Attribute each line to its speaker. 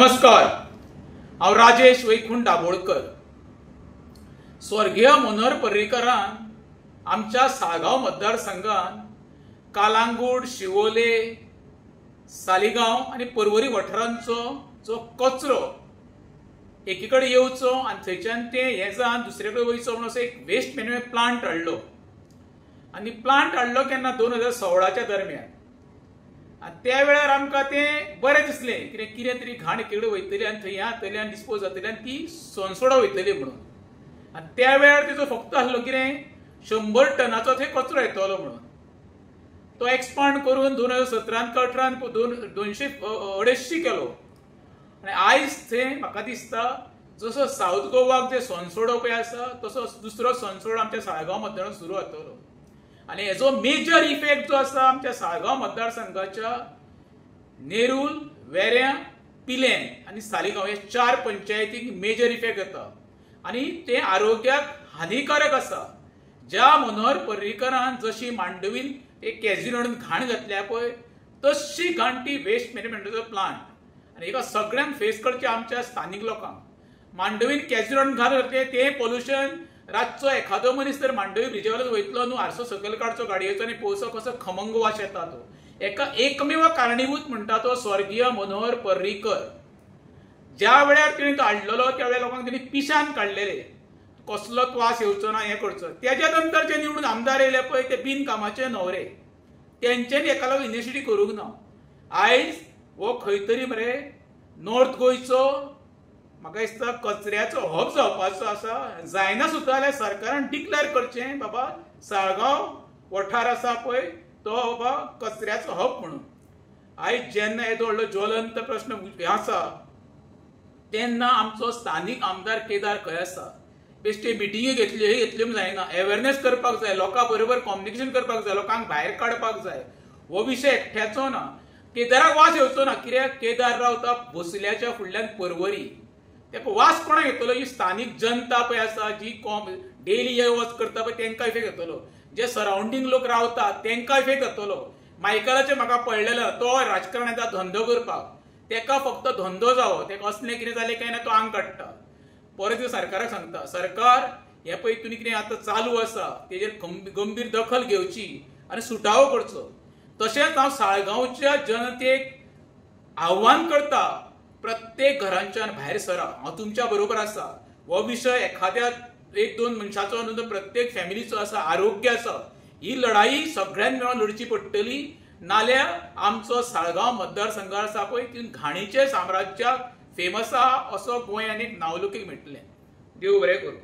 Speaker 1: नमस्कार, हांव राजेश वैकुंठ दाबोळकर। स्वर्गीय मनोहर पर्रीकरान आमच्या साळगांव मतदारसंघात कालांगूट, शिवोले, सालिगांव आणि पर्वरी वाठारांचो जो कचरो एकीकडे येवचो आणि थंयच्यान ते हे जावन दुसरे कडेन वयचो म्हणून असो एक वेस्ट मॅनेजमेंट प्लांट हाडलो। आणि प्लांट हाडलो केन्ना 2016च्या दरम्यान। आणि त्या वेळार आमकां ते बरें दिसलें, कितें तरी घाण एकीकडे वयतली आणि थंय जातली आणि डिस्पोज जातली आणि ती सोनसोडा वयतली म्हणून। आणि त्या वेळार तिचो फक्त आसलो कितें 100 टनाचो थंय कचरो येतलो म्हणून। तो एक्सपांड करून 2017-18 200-250 केलो। आणि आयज थंय म्हाका दिसता जसो साऊथ गोवाक जे सोनसोडो पळय आसा तसो दुसरो सोनसोडो आमच्या साळगांव मतदारांत सुरू जातलो। आणि हेजो मेजर इफेक्ट जो आसा आमच्या साळगांव मतदारसंघाच्या नेरूल, वेऱ्यां, पिलें आणि सालिगांव हे 4 पंचायतीक मेजर इफेक्ट जाता। आणि ते आरोग्याक हानिकारक आसा। ज्या मनोहर पर्रीकरान जशी मांडवीन एक कॅझिनोन घाण घातल्या पळय तशी घाण ती वेस्ट मॅनेजमेंटाचो प्लांट। आणि एका सगळ्यांक फेस करचे आमच्या स्थानिक लोकांक। मांडवीन कॅझिनोन घाण घातले ते पोल्युशन रातचो एखादो मनीस तर मांडवी ब्रिजावयल्यान वयतलो न्हू, आरसो सकयल काडचो गाडयेचो आणि पळोवचो कसो खमंग वास येता तो। एका एकमेव कारणीभूत म्हणटा तो स्वर्गीय मनोहर पर्रीकर। ज्या वेळार तिणें तो हाडलेलो त्या वेळार लोकांक तिणें पिशान काडलेले, कसलो वास येवचो ना हें करचो। त्याच्या नंतर जे निवडून आमदार येयले पळय ते बिनकामाचे न्हवरे, तेंच्यांनी एका लागून इनिशिएटीव करूंक ना। आयज हो खंय तरी मरे नॉर्थ गोंयचो म्हाका दिसता कचऱ्याचो हब जावपाचो आसा। जायना सुद्दां जाल्यार सरकारान डिक्लेअर करचें बाबा साळगांव वाठार आसा पळय तो बाबा कचऱ्याचो हब म्हणून। आयज जेन्ना येदो व्हडलो ज्वलंत प्रश्न आसा तेन्ना आमचो स्थानिक आमदार केदार खंय आसा? बेश्टे मिटिंगी घेतल्यो जायना, अवेअरनेस करपाक जाय, लोकां बरोबर कम्युनिकेशन करपाक जाय, लोकांक भायर काडपाक जाय। हो विशय एकट्याचो ना, केदाराक वास येवचो ना, कित्याक केदार रावता भोसल्याच्या फुडल्यान पर्वरी। तेका वास कोणाक येतलो? ही स्थानिक जनता पळय आसा जी डेली ये वच करता पळय तेंकां इफेक्ट जातलो, जे सराउंडिंग लोक रावतात तेंकां इफेक्ट जातलो। मायकलाचे म्हाका पडलेलो तो राजकारणाचा धंदो करपाक, तेका फक्त धंदो जावो, तेका असलें कितें जालें काय ना तो आंग काडटा। परत सरकाराक सांगता, सरकार हे पळय तुमी कितें आतां चालू आसा तेजेर गंभीर दखल घेवची आनी सुटावो करचो। तशेंच हांव साळगांवच्या जनतेक आव्हान करता, प्रत्येक घरांच्यान भायर सरा, हांव तुमच्या बरोबर आसा। हो विशय एखाद्या 1-2 मनशाचो न्हू, प्रत्येक फॅमिलीचो आसा, आरोग्याचो। ही लढाई सगळ्यांनी मेळून लढची पडटली, नाल्यार आमचो साळगांव मतदारसंघ आसा पळय तितून घाणीचे साम्राज्याक फेमस आहा असो गोंयान एक नावलौकीक मेळटलें। देव बरें करूं।